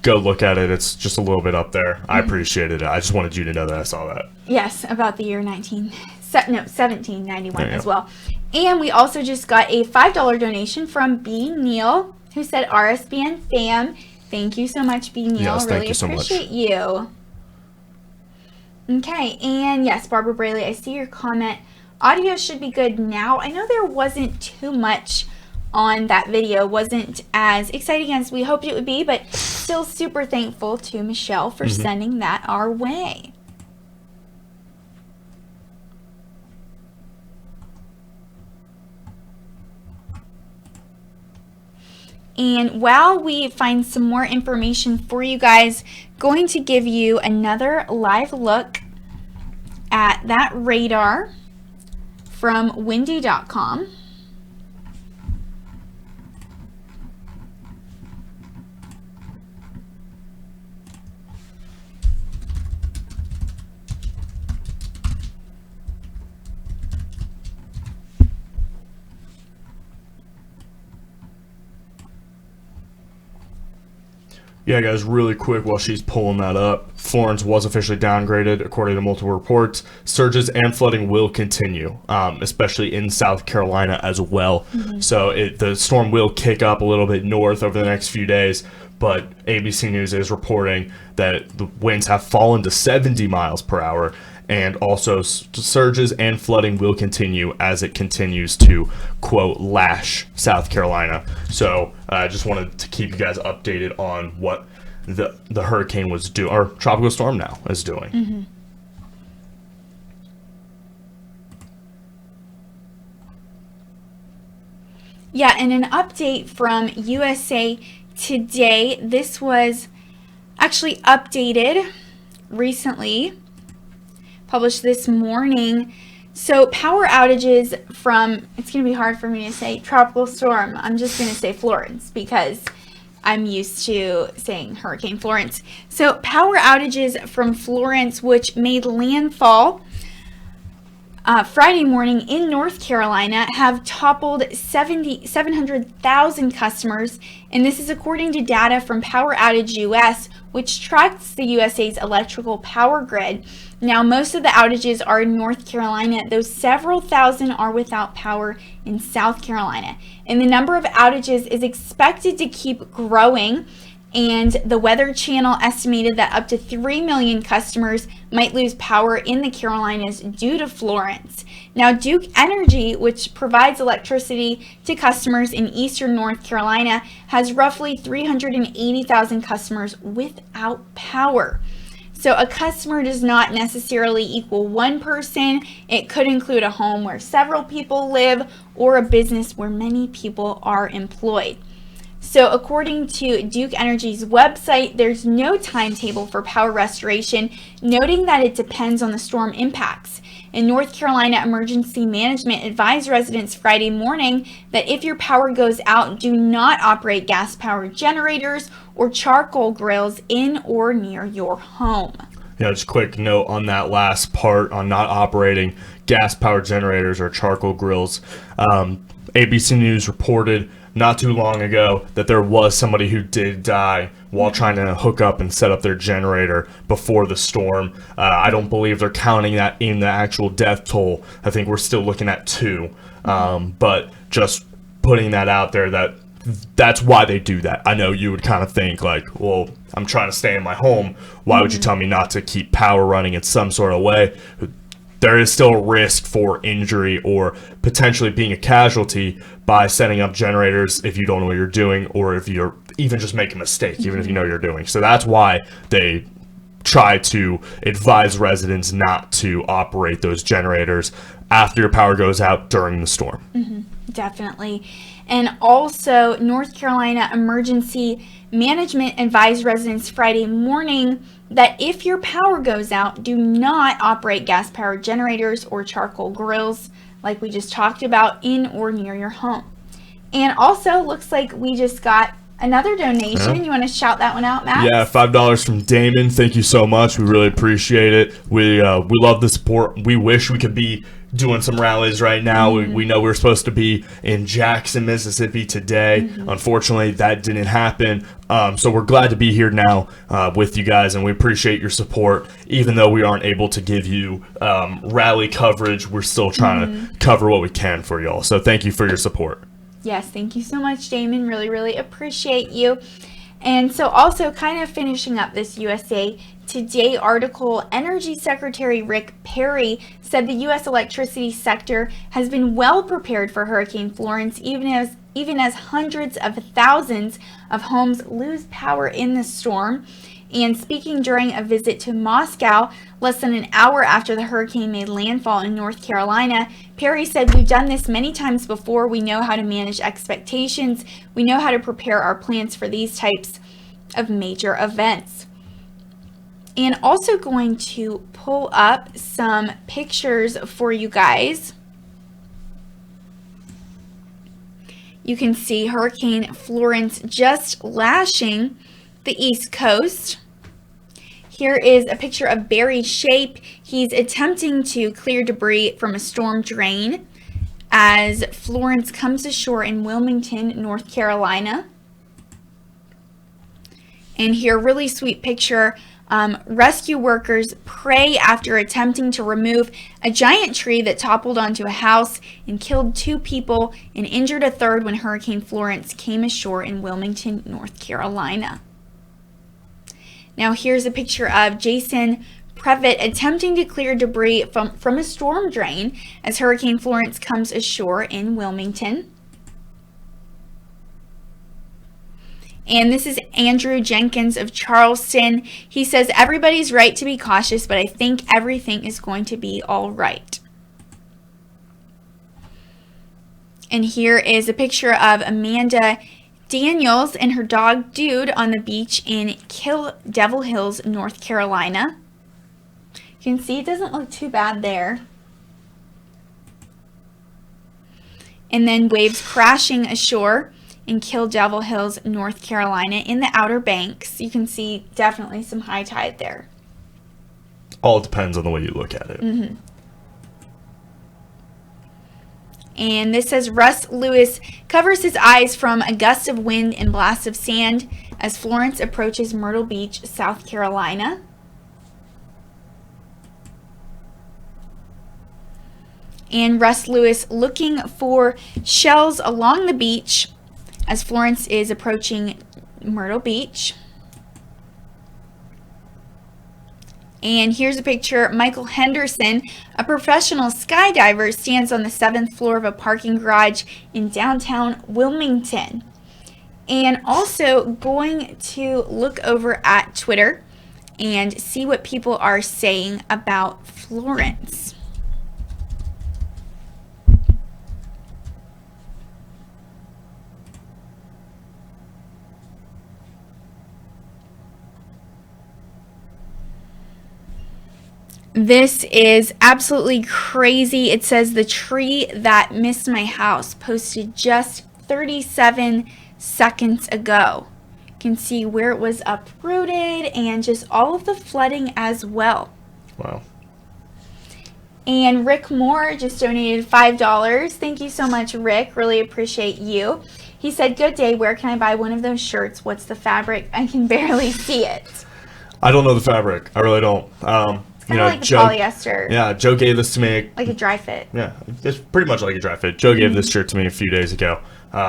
go look at it. It's just a little bit up there. I appreciated it. I just wanted you to know that I saw that. Yes, about the year 1791 There you as go. well. And we also just got a $5 donation from B. Neal, who said, RSBN fam. Thank you so much, B. Neal. Yes, thank really you so much. appreciate you. Okay, and yes, Barbara Braley, I see your comment. Audio should be good now. I know there wasn't too much on that video, wasn't as exciting as we hoped it would be, but still super thankful to Michelle for sending that our way. And while we find some more information for you guys, going to give you another live look at that radar from windy.com. Yeah, guys, really quick while she's pulling that up. Florence was officially downgraded, according to multiple reports. Surges and flooding will continue, especially in South Carolina as well. So the storm will kick up a little bit north over the next few days, but ABC News is reporting that the winds have fallen to 70 miles per hour, and also surges and flooding will continue as it continues to, quote, lash South Carolina. So I just wanted to keep you guys updated on what the hurricane was doing, or tropical storm now is doing. Yeah, and an update from USA Today. This was actually updated recently, published this morning. So power outages from, it's going to be hard for me to say tropical storm. I'm just going to say Florence because I'm used to saying Hurricane Florence. So power outages from Florence, which made landfall Friday morning in North Carolina, have toppled 700,000 customers, and this is according to data from Power Outage US, which tracks the USA's electrical power grid. Now, most of the outages are in North Carolina, though several thousand are without power in South Carolina. And the number of outages is expected to keep growing, and the Weather Channel estimated that up to 3 million customers might lose power in the Carolinas due to Florence. Now, Duke Energy, which provides electricity to customers in eastern North Carolina, has roughly 380,000 customers without power. So a customer does not necessarily equal one person. It could include a home where several people live or a business where many people are employed. So according to Duke Energy's website, there's no timetable for power restoration, noting that it depends on the storm impacts. And North Carolina Emergency Management advised residents Friday morning that if your power goes out, do not operate gas-powered generators or charcoal grills in or near your home. Yeah, just a quick note on that last part on not operating gas-powered generators or charcoal grills. ABC News reported not too long ago that there was somebody who did die while trying to hook up and set up their generator before the storm. I don't believe they're counting that in the actual death toll. I think we're still looking at 2. But just putting that out there, that's why they do that. I know you would kind of think like, well, I'm trying to stay in my home. Why would you tell me not to keep power running in some sort of way? There is still a risk for injury or potentially being a casualty by setting up generators if you don't know what you're doing, or if you're even just make a mistake, even if you know what you're doing. So that's why they try to advise residents not to operate those generators after your power goes out during the storm. Definitely. And also, North Carolina Emergency Management advised residents Friday morning that if your power goes out, do not operate gas-powered generators or charcoal grills, like we just talked about, in or near your home. And also, looks like we just got another donation. You want to shout that one out, Matt? Yeah, $5 from Damon. Thank you so much. We really appreciate it. We love the support. We wish we could be doing some rallies right now. We know we're supposed to be in Jackson, Mississippi today. Unfortunately, that didn't happen. So we're glad to be here now with you guys, and we appreciate your support. Even though we aren't able to give you rally coverage, we're still trying to cover what we can for y'all. So thank you for your support. Yes, thank you so much, Damon. Really, really appreciate you. And so also kind of finishing up this USA Today article, Energy Secretary Rick Perry said the U.S. electricity sector has been well prepared for Hurricane Florence, even as hundreds of thousands of homes lose power in the storm. And speaking during a visit to Moscow, less than an hour after the hurricane made landfall in North Carolina, Perry said, "We've done this many times before. We know how to manage expectations. We know how to prepare our plans for these types of major events." And also going to pull up some pictures for you guys. You can see Hurricane Florence just lashing the East Coast. Here is a picture of Barry Shape. He's attempting to clear debris from a storm drain as Florence comes ashore in Wilmington, North Carolina. And here, really sweet picture. Rescue workers pray after attempting to remove a giant tree that toppled onto a house and killed 2 people and injured a third when Hurricane Florence came ashore in Wilmington, North Carolina. Now here's a picture of Jason Previtt attempting to clear debris from a storm drain as Hurricane Florence comes ashore in Wilmington. And this is Andrew Jenkins of Charleston. He says, "Everybody's right to be cautious, but I think everything is going to be all right." And here is a picture of Amanda Daniels and her dog Dude on the beach in Devil Hills, North Carolina. You can see it doesn't look too bad there. And then waves crashing ashore in Devil Hills, North Carolina in the Outer Banks. You can see definitely some high tide there. All depends on the way you look at it. Mm-hmm. And this says Russ Lewis covers his eyes from a gust of wind and blasts of sand as Florence approaches Myrtle Beach, South Carolina. And Russ Lewis looking for shells along the beach as Florence is approaching Myrtle Beach. And here's a picture. Michael Henderson, a professional skydiver, stands on the 7th floor of a parking garage in downtown Wilmington. And also going to look over at Twitter and see what people are saying about Florence. This is absolutely crazy. It says the tree that missed my house posted just 37 seconds ago. You can see where it was uprooted and just all of the flooding as well. Wow. And Rick Moore just donated $5. Thank you so much, Rick. Really appreciate you. He said, "Good day. Where can I buy one of those shirts? What's the fabric? I can barely see it." I don't know the fabric. I really don't. Kind of like the polyester. Yeah, Joe gave this to me. Like a dry fit. Yeah, it's pretty much like a dry fit. Joe gave this shirt to me a few days ago,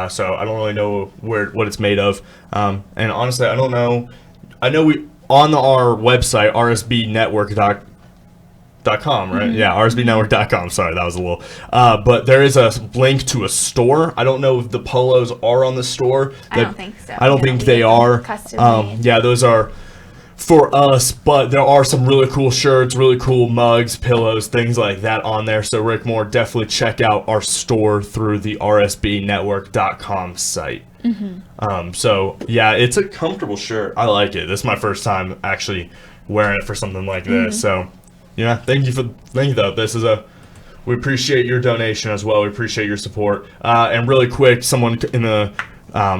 so I don't really know what it's made of. And honestly, I don't know. I know we on our website rsbnetwork.com, right? Yeah, rsbnetwork.com. Sorry, that was a little. But there is a link to a store. I don't know if the polos are on the store. I don't think so. I don't think they are. Custom made. Yeah, those are for us, but there are some really cool shirts, really cool mugs, pillows, things like that on there. So Rick Moore, definitely check out our store through the rsbnetwork.com site. So yeah, it's a comfortable shirt. I like it. This is my first time actually wearing it for something like this. So yeah, thank you though. We appreciate your donation as well. We appreciate your support. And really quick, someone in the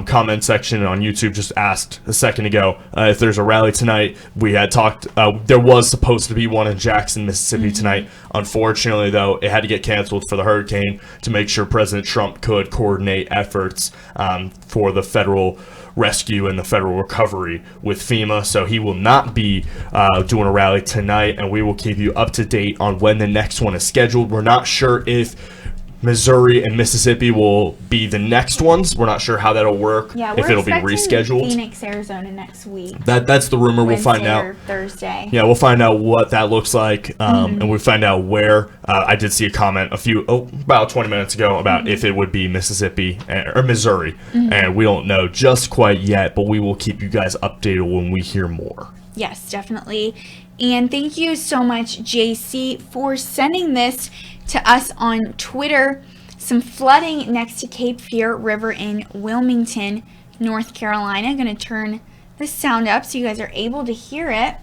comment section on YouTube just asked a second ago if there's a rally tonight. We had talked, there was supposed to be one in Jackson, Mississippi tonight. Unfortunately, though, it had to get canceled for the hurricane to make sure President Trump could coordinate efforts for the federal rescue and the federal recovery with FEMA. So he will not be doing a rally tonight, and we will keep you up to date on when the next one is scheduled. We're not sure if Missouri and Mississippi will be the next ones. We're not sure how that'll work. Yeah, if it'll be rescheduled. Phoenix, Arizona next week. That's the rumor. We'll find out. Or Thursday. Yeah, we'll find out what that looks like, and we'll find out where. I did see a comment about 20 minutes ago about if it would be Mississippi or Missouri, and we don't know just quite yet, but we will keep you guys updated when we hear more. Yes, definitely. And thank you so much, JC, for sending this to us on Twitter. Some flooding next to Cape Fear River in Wilmington, North Carolina. I'm going to turn the sound up so you guys are able to hear it.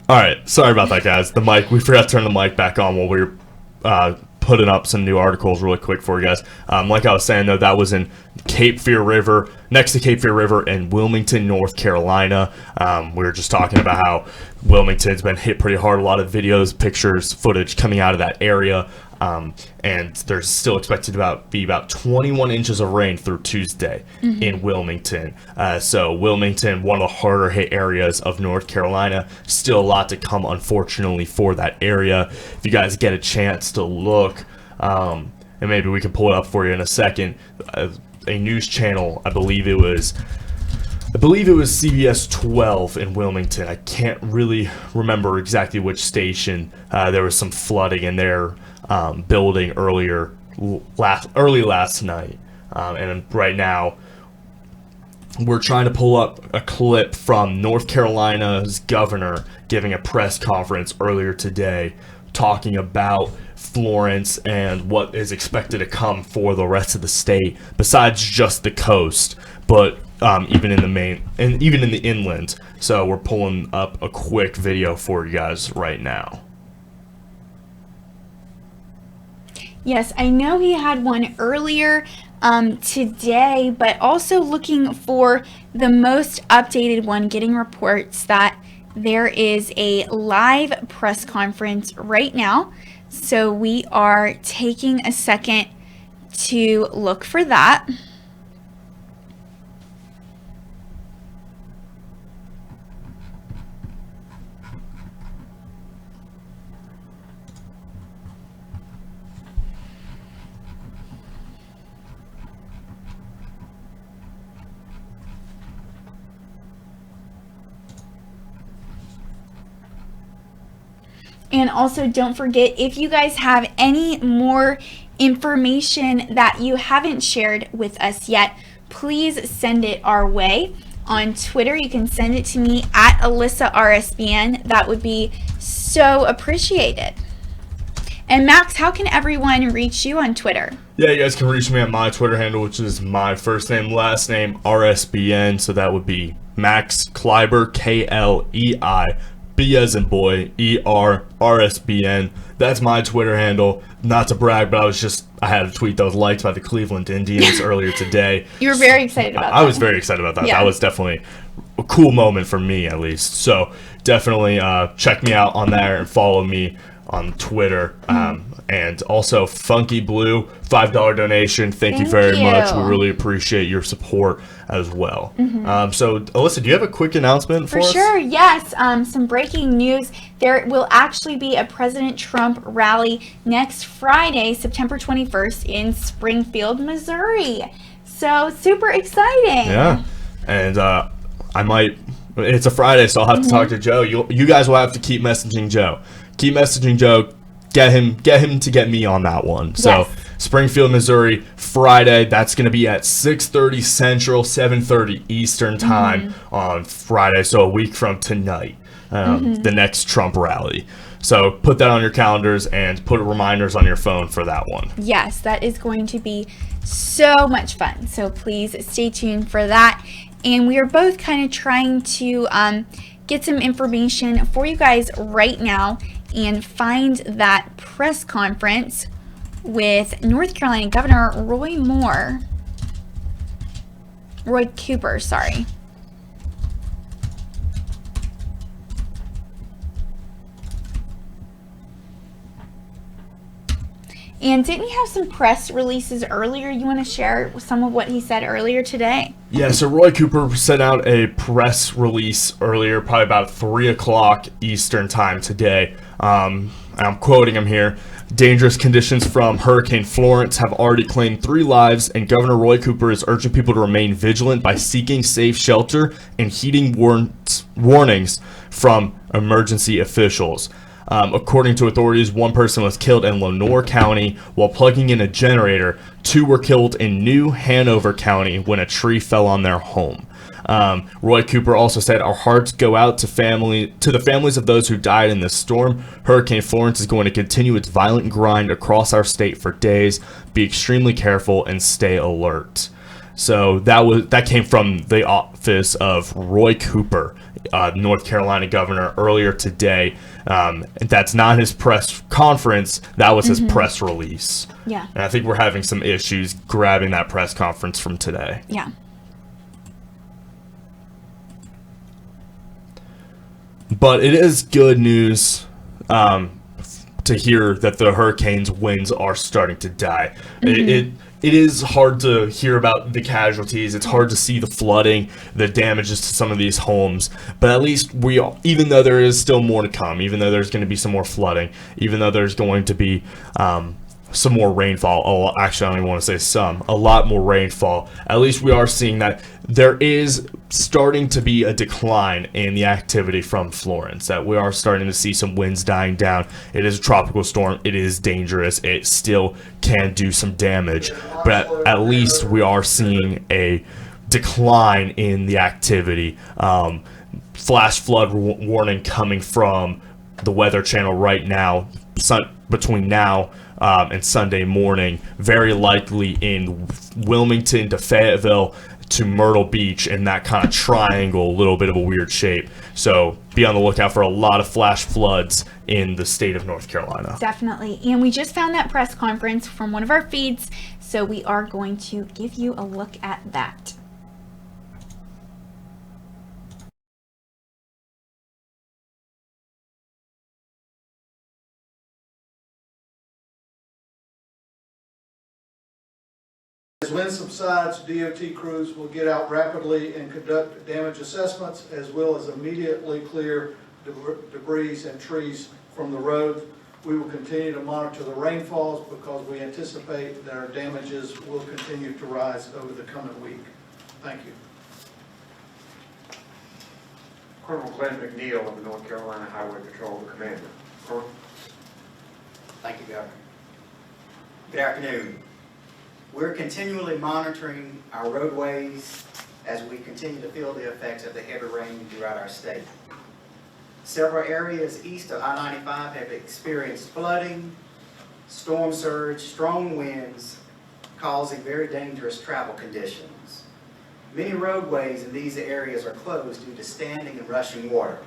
All right, sorry about that, guys. The mic, we forgot to turn the mic back on while we were putting up some new articles really quick for you guys. Like I was saying, though, that was in Cape Fear River, next to Cape Fear River in Wilmington, North Carolina. We were just talking about how Wilmington's been hit pretty hard. A lot of videos, pictures, footage coming out of that area. And there's still expected to be about 21 inches of rain through Tuesday in Wilmington. So Wilmington, one of the harder hit areas of North Carolina. Still a lot to come, unfortunately, for that area. If you guys get a chance to look, and maybe we can pull it up for you in a second, a news channel, I believe it was CBS 12 in Wilmington. I can't really remember exactly which station. There was some flooding in their building early last night, and right now we're trying to pull up a clip from North Carolina's governor giving a press conference earlier today talking about Florence and what is expected to come for the rest of the state besides just the coast, but even in the inland. So we're pulling up a quick video for you guys right now. Yes, I know he had one earlier today, but also looking for the most updated one, getting reports that there is a live press conference right now. So we are taking a second to look for that. And also, don't forget, if you guys have any more information that you haven't shared with us yet, please send it our way. On Twitter, you can send it to me at Alyssa RSBN. That would be so appreciated. And Max, how can everyone reach you on Twitter? Yeah, you guys can reach me at my Twitter handle, which is my first name, last name, RSBN. So that would be Max Kleiber, Klei, B as in boy, ER, RSBN. That's my Twitter handle. Not to brag, but I had a tweet that was liked by the Cleveland Indians earlier today. You were very excited about that. I was very excited about that. Yeah. That was definitely a cool moment for me, at least. So definitely check me out on there and follow me on Twitter. And also Funky Blue, $5 donation. Thank you very much. We really appreciate your support as well. So Alyssa, do you have a quick announcement for us? For sure, yes. Some breaking news. There will actually be a President Trump rally next Friday, September 21st in Springfield, Missouri. So super exciting. Yeah. And it's a Friday, so I'll have to talk to Joe. You guys will have to keep messaging Joe. Keep messaging Joe. Get him to get me on that one. So Yes. Springfield, Missouri, Friday. That's going to be at 6:30 Central, 7:30 Eastern time on Friday. So a week from tonight, the next Trump rally. So put that on your calendars and put reminders on your phone for that one. Yes, that is going to be so much fun. So please stay tuned for that. And we are both kind of trying to get some information for you guys right now and find that press conference with North Carolina Governor Roy Cooper, sorry. And didn't he have some press releases earlier? You want to share some of what he said earlier today? Yeah, so Roy Cooper sent out a press release earlier, probably about 3 o'clock Eastern time today. I'm quoting him here. Dangerous conditions from Hurricane Florence have already claimed 3 lives, and Governor Roy Cooper is urging people to remain vigilant by seeking safe shelter and heeding warnings from emergency officials. According to authorities, 1 person was killed in Lenoir County while plugging in a generator. 2 were killed in New Hanover County when a tree fell on their home. Roy Cooper also said, "Our hearts go out to the families of those who died in this storm. Hurricane Florence is going to continue its violent grind across our state for days. Be extremely careful and stay alert." So that came from the office of Roy Cooper, North Carolina governor, earlier today. That's not his press conference. That was his press release. Yeah. And I think we're having some issues grabbing that press conference from today. Yeah. But it is good news to hear that the hurricane's winds are starting to die. It is hard to hear about the casualties. It's hard to see the flooding, the damages to some of these homes. But at least even though there is still more to come, even though there's going to be some more flooding, even though there's going to be some more rainfall. Actually, I don't even want to say some. A lot more rainfall. At least we are seeing that there is starting to be a decline in the activity from Florence. That we are starting to see some winds dying down. It is a tropical storm. It is dangerous. It still can do some damage. But at least we are seeing a decline in the activity. Flash flood warning coming from the Weather Channel right now, between now and Sunday morning, very likely in Wilmington to Fayetteville to Myrtle Beach, in that kind of triangle, a little bit of a weird shape. So be on the lookout for a lot of flash floods in the state of North Carolina. Definitely. And we just found that press conference from one of our feeds, so we are going to give you a look at that. As wind subsides, DOT crews will get out rapidly and conduct damage assessments, as well as immediately clear debris and trees from the road. We will continue to monitor the rainfalls because we anticipate that our damages will continue to rise over the coming week. Thank you. Colonel Glenn McNeil of the North Carolina Highway Patrol Commander. Colonel? Thank you, Governor. Good afternoon. We're continually monitoring our roadways as we continue to feel the effects of the heavy rain throughout our state. Several areas east of I-95 have experienced flooding, storm surge, strong winds, causing very dangerous travel conditions. Many roadways in these areas are closed due to standing and rushing water.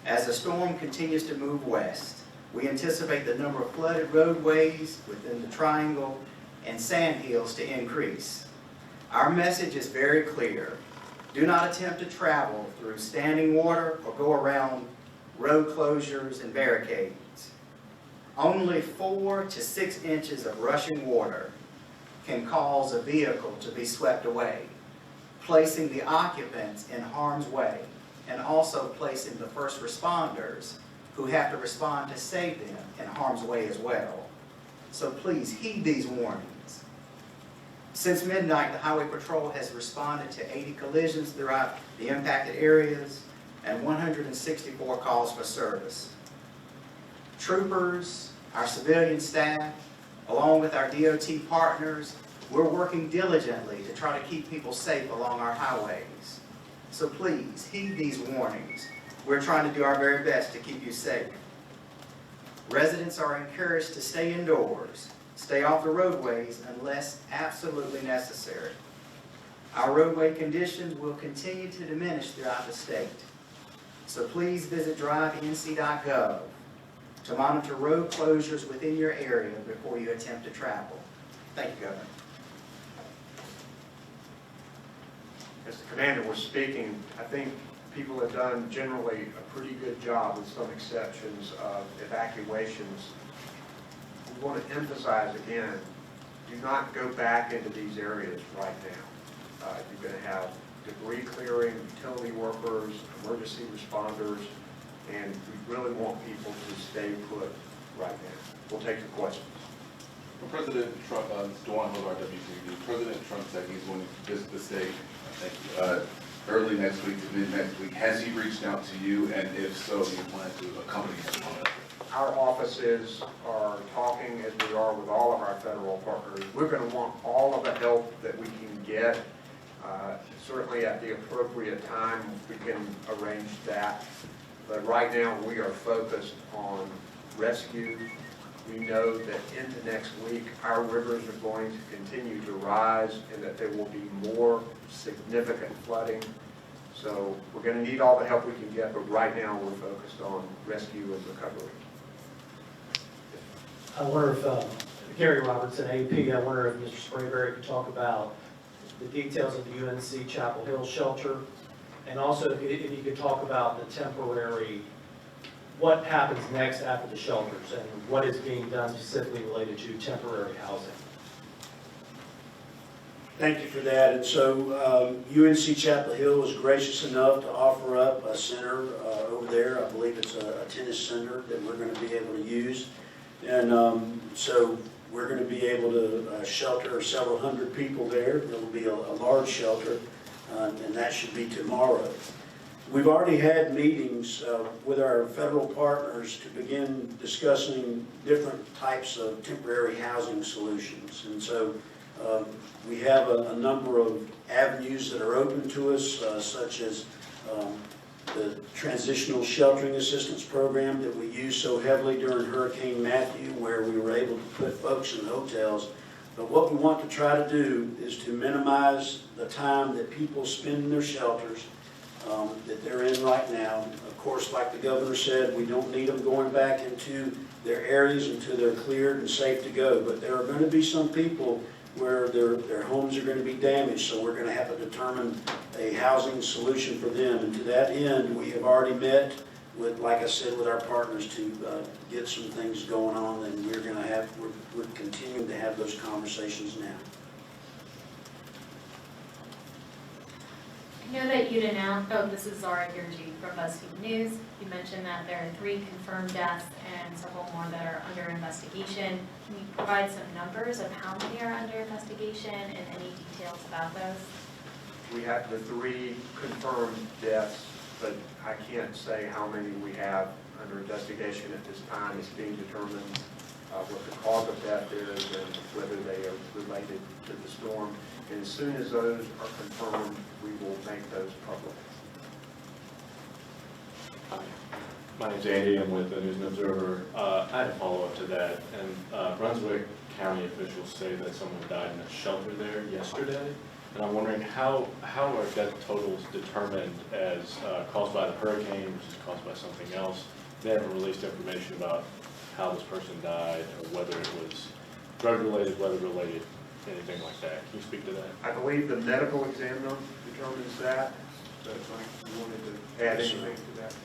As the storm continues to move west, we anticipate the number of flooded roadways within the triangle and sandhills to increase. Our message is very clear. Do not attempt to travel through standing water or go around road closures and barricades. Only 4 to 6 inches of rushing water can cause a vehicle to be swept away, placing the occupants in harm's way and also placing the first responders who have to respond to save them in harm's way as well. So please heed these warnings. Since midnight, the Highway Patrol has responded to 80 collisions throughout the impacted areas and 164 calls for service. Troopers, our civilian staff, along with our DOT partners, we're working diligently to try to keep people safe along our highways. So please heed these warnings. We're trying to do our very best to keep you safe. Residents are encouraged to stay indoors, stay off the roadways unless absolutely necessary. Our roadway conditions will continue to diminish throughout the state. So please visit drivenc.gov to monitor road closures within your area before you attempt to travel. Thank you, Governor. As the commander was speaking, I think people have done generally a pretty good job, with some exceptions, of evacuations. We want to emphasize again, do not go back into these areas right now. You're going to have debris clearing, utility workers, emergency responders, and we really want people to stay put right now. We'll take your questions. Well, President Trump, Dewan Hillard, WCB. President Trump said he's going to visit the state, early next week to mid next week. Has he reached out to you, and if so, do you plan to accompany him on that? Our offices are talking, as we are with all of our federal partners. We're going to want all of the help that we can get. Certainly at the appropriate time, we can arrange that. But right now, we are focused on rescue We know that into next week, our rivers are going to continue to rise and that there will be more significant flooding. So we're going to need all the help we can get, but right now we're focused on rescue and recovery. I wonder if, Gary Robertson, AP, I wonder if Mr. Sprayberry could talk about the details of the UNC Chapel Hill shelter, and also if you could talk about the temporary, what happens next after the shelters, and what is being done specifically related to temporary housing. Thank you for that. And so UNC Chapel Hill was gracious enough to offer up a center over there. I believe it's a tennis center that we're going to be able to use. And so we're going to be able to shelter several hundred people there. There will be a large shelter, and that should be tomorrow. We've already had meetings with our federal partners to begin discussing different types of temporary housing solutions. And so we have a number of avenues that are open to us, such as the Transitional Sheltering Assistance Program that we used so heavily during Hurricane Matthew, where we were able to put folks in hotels. But what we want to try to do is to minimize the time that people spend in their shelters that they're in right now. Of course, like the governor said, we don't need them going back into their areas until they're cleared and safe to go. But there are going to be some people where their homes are going to be damaged, so we're going to have to determine a housing solution for them. And to that end, we have already met with, like I said, with our partners to get some things going on, and we're continuing to have those conversations now. I know that you'd announced, this is Zara Girji from BuzzFeed News. You mentioned that there are 3 confirmed deaths and several more that are under investigation. Can you provide some numbers of how many are under investigation and any details about those? We have the 3 confirmed deaths, but I can't say how many we have under investigation at this time. It's being determined what the cause of death is and whether they are related to the storm. And as soon as those are confirmed, we will make those public. Hi, my name's Andy. I'm with the News and Observer. I had a follow-up to that. And Brunswick County officials say that someone died in a shelter there yesterday. And I'm wondering how are death totals determined as caused by the hurricane versus caused by something else? They haven't released information about how this person died or whether it was drug-related, weather-related, anything like that. Can you speak to that? I believe the medical examiner determines that. So if you wanted to add anything to that.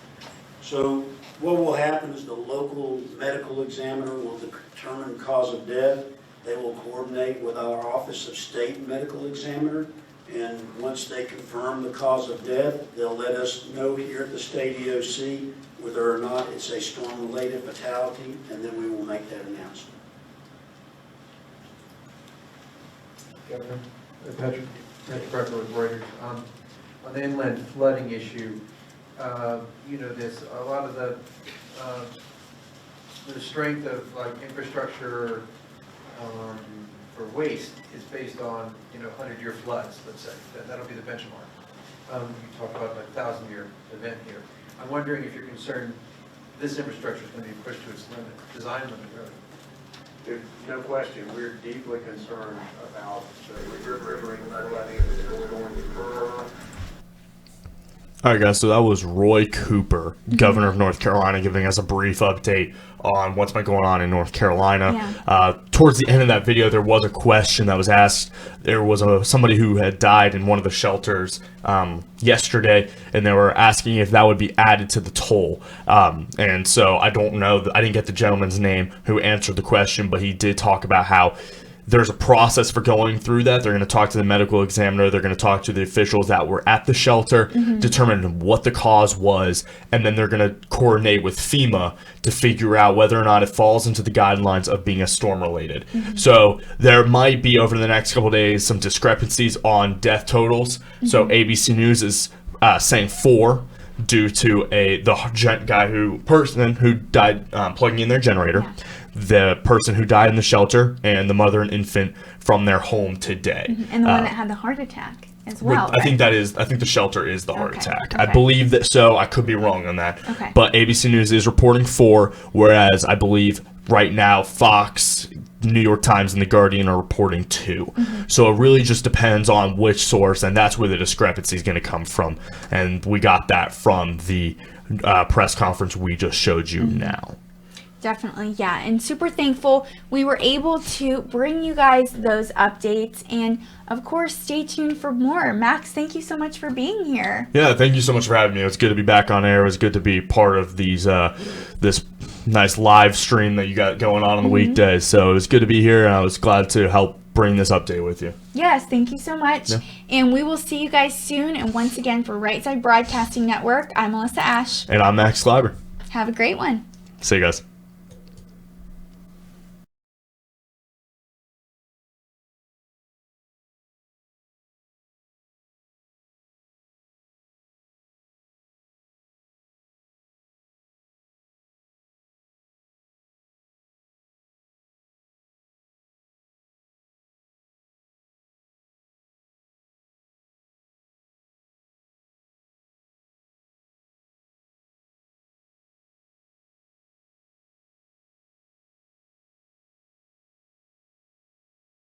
So what will happen is the local medical examiner will determine cause of death. They will coordinate with our Office of State Medical Examiner, and once they confirm the cause of death, they'll let us know here at the state EOC whether or not it's a storm-related fatality, and then we will make that announcement. Governor, Patrick Brecker with Reuters. On the inland flooding issue, you know this, a lot of the strength of like infrastructure for waste is based on, 100-year floods, let's say. That'll be the benchmark. You talk about like 1,000-year event here. I'm wondering if you're concerned this infrastructure is going to be pushed to its limit, design limit, really. There's no question, we're deeply concerned about the river flooding that's going through. All right, guys, so that was Roy Cooper, governor of North Carolina, giving us a brief update on what's been going on in North Carolina. Yeah. Towards the end of that video, there was a question that was asked. There was somebody who had died in one of the shelters yesterday, and they were asking if that would be added to the toll. And so I don't know. I didn't get the gentleman's name who answered the question, but he did talk about how there's a process for going through that. They're going to talk to the medical examiner. They're going to talk to the officials that were at the shelter, determine what the cause was, and then they're going to coordinate with FEMA to figure out whether or not it falls into the guidelines of being a storm-related. So there might be, over the next couple of days, some discrepancies on death totals. So ABC News is saying 4 due to the person who died plugging in their generator. Yeah. The person who died in the shelter, and the mother and infant from their home today. And the one that had the heart attack as well. I think right? I think the shelter is the heart Okay, attack. okay. I believe that, so I could be wrong on that. Okay. But ABC News is reporting 4, whereas I believe right now Fox, New York Times, and The Guardian are reporting 2. Mm-hmm. So it really just depends on which source, and that's where the discrepancy is going to come from. And we got that from the press conference we just showed you now. Definitely, yeah. And super thankful we were able to bring you guys those updates. And of course, stay tuned for more. Max, thank you so much for being here. Yeah, thank you so much for having me. It's good to be back on air. It was good to be part of these this nice live stream that you got going on the weekdays. So it was good to be here, and I was glad to help bring this update with you. Yes, thank you so much. Yeah. And we will see you guys soon. And once again, for Right Side Broadcasting Network, I'm Alyssa Ashe. And I'm Max Kleiber. Have a great one. See you guys.